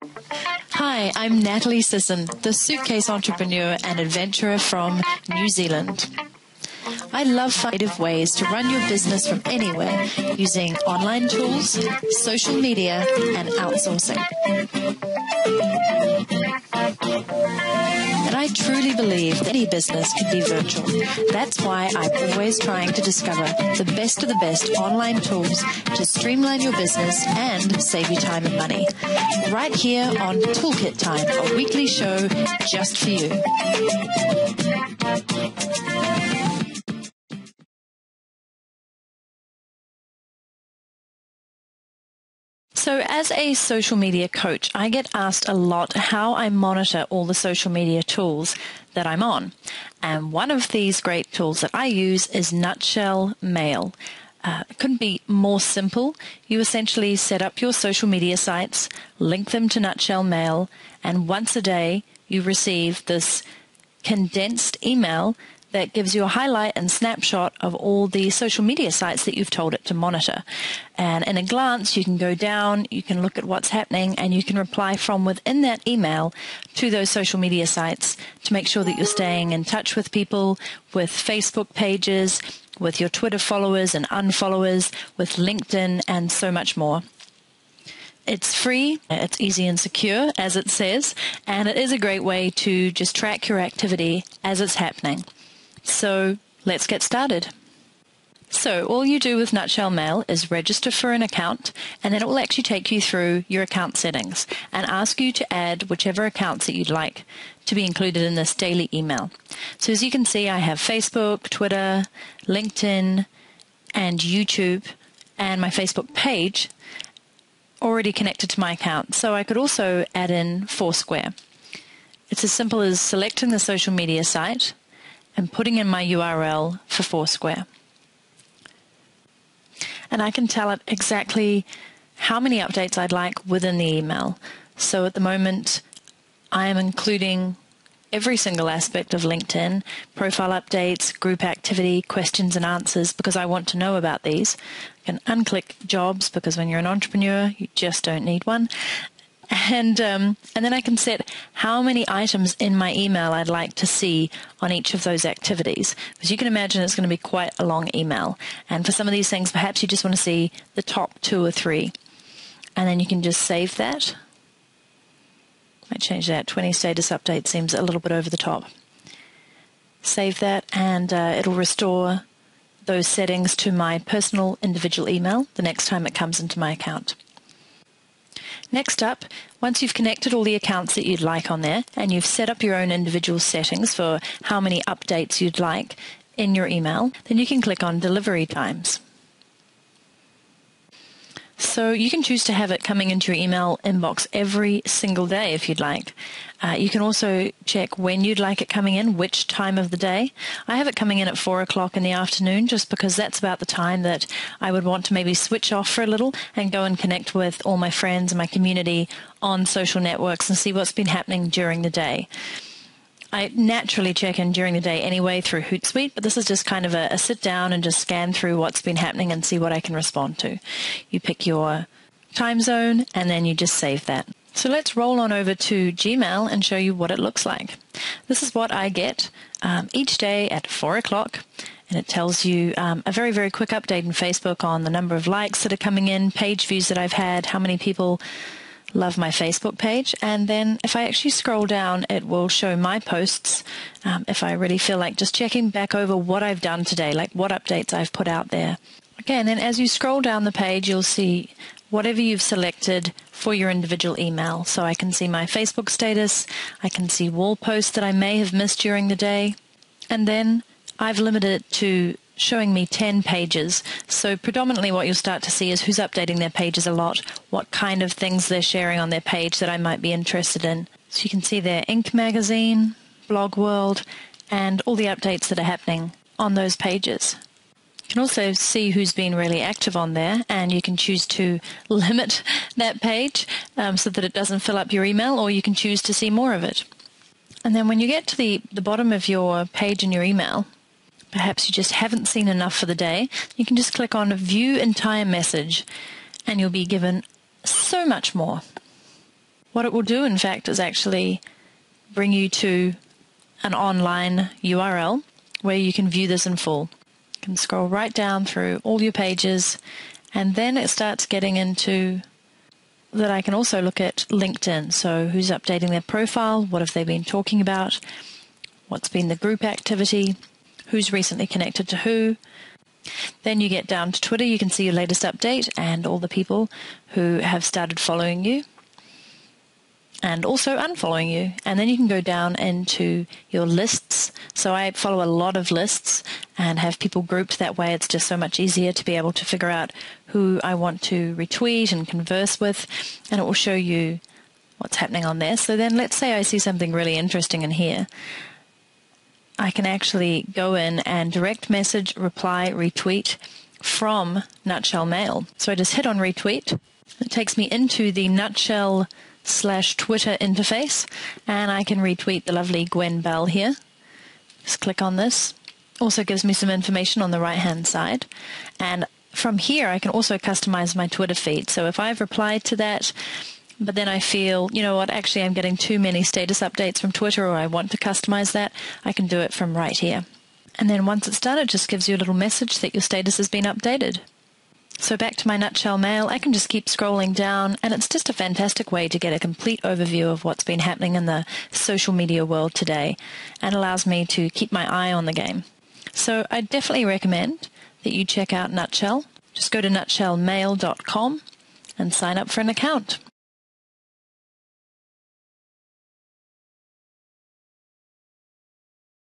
Hi, I'm Natalie Sisson, the suitcase entrepreneur and adventurer from New Zealand. I love creative ways to run your business from anywhere using online tools, social media, and outsourcing. And I truly believe that any business can be virtual. That's why I'm always trying to discover the best of the best online tools to streamline your business and save you time and money. Right here on Toolkit Time, a weekly show just for you. So as a social media coach, I get asked a lot how I monitor all the social media tools that I'm on. And one of these great tools that I use is Nutshell Mail. It couldn't be more simple. You essentially set up your social media sites, link them to Nutshell Mail, and once a day you receive this condensed email that gives you a highlight and snapshot of all the social media sites that you've told it to monitor. And in a glance, you can go down, you can look at what's happening, and you can reply from within that email to those social media sites to make sure that you're staying in touch with people, with Facebook pages, with your Twitter followers and unfollowers, with LinkedIn, and so much more. It's free, it's easy and secure, as it says, and it is a great way to just track your activity as it's happening. So let's get started. So all you do with Nutshell Mail is register for an account, and then it will actually take you through your account settings and ask you to add whichever accounts that you'd like to be included in this daily email. So as you can see, I have Facebook, Twitter, LinkedIn, and YouTube, and my Facebook page already connected to my account. So I could also add in Foursquare. It's as simple as selecting the social media site and putting in my URL for Foursquare. And I can tell it exactly how many updates I'd like within the email. So at the moment, I am including every single aspect of LinkedIn, profile updates, group activity, questions and answers, because I want to know about these. I can unclick jobs, because when you're an entrepreneur, you just don't need one. And then I can set how many items in my email I'd like to see on each of those activities. Because you can imagine it's going to be quite a long email. And for some of these things, perhaps you just want to see the top 2 or 3. And then you can just save that. Might change that. 20 status update seems a little bit over the top. Save that, and it'll restore those settings to my personal individual email the next time it comes into my account. Next up, once you've connected all the accounts that you'd like on there, and you've set up your own individual settings for how many updates you'd like in your email, then you can click on Delivery Times. So you can choose to have it coming into your email inbox every single day if you'd like. You can also check when you'd like it coming in, which time of the day. I have it coming in at 4 o'clock in the afternoon, just because that's about the time that I would want to maybe switch off for a little and go and connect with all my friends and my community on social networks and see what's been happening during the day. I naturally check in during the day anyway through Hootsuite, but this is just kind of a sit down and just scan through what's been happening and see what I can respond to. You pick your time zone and then you just save that. So let's roll on over to Gmail and show you what it looks like. This is what I get each day at 4 o'clock, and it tells you a very, very quick update in Facebook on the number of likes that are coming in, page views that I've had, how many people love my Facebook page, and then if I actually scroll down, it will show my posts if I really feel like just checking back over what I've done today, like what updates I've put out there. Okay, and then as you scroll down the page, you'll see whatever you've selected for your individual email. So I can see my Facebook status, I can see wall posts that I may have missed during the day, and then I've limited it to showing me 10 pages. So predominantly what you'll start to see is who's updating their pages a lot, what kind of things they're sharing on their page that I might be interested in. So you can see their Inc. magazine, Blog World, and all the updates that are happening on those pages. You can also see who's been really active on there, and you can choose to limit that page so that it doesn't fill up your email, or you can choose to see more of it. And then when you get to the bottom of your page in your email, perhaps you just haven't seen enough for the day, you can just click on View Entire Message, and you'll be given so much more. What it will do, in fact, is actually bring you to an online URL where you can view this in full. You can scroll right down through all your pages, and then it starts getting into that I can also look at LinkedIn. So who's updating their profile, what have they been talking about, what's been the group activity, who's recently connected to who. Then you get down to Twitter, you can see your latest update and all the people who have started following you and also unfollowing you. And then you can go down into your lists. So I follow a lot of lists and have people grouped that way. It's just so much easier to be able to figure out who I want to retweet and converse with, and it will show you what's happening on there. So then let's say I see something really interesting in here. I can actually go in and direct message, reply, retweet from Nutshell Mail. So I just hit on retweet. It takes me into the Nutshell/Twitter interface, and I can retweet the lovely Gwen Bell here. Just click on this. Also gives me some information on the right-hand side. And from here, I can also customize my Twitter feed. So if I've replied to that, but then I feel, you know what, actually I'm getting too many status updates from Twitter, or I want to customize that, I can do it from right here. And then once it's done, it just gives you a little message that your status has been updated. So back to my Nutshell Mail, I can just keep scrolling down, and it's just a fantastic way to get a complete overview of what's been happening in the social media world today, and allows me to keep my eye on the game. So I definitely recommend that you check out Nutshell. Just go to nutshellmail.com and sign up for an account.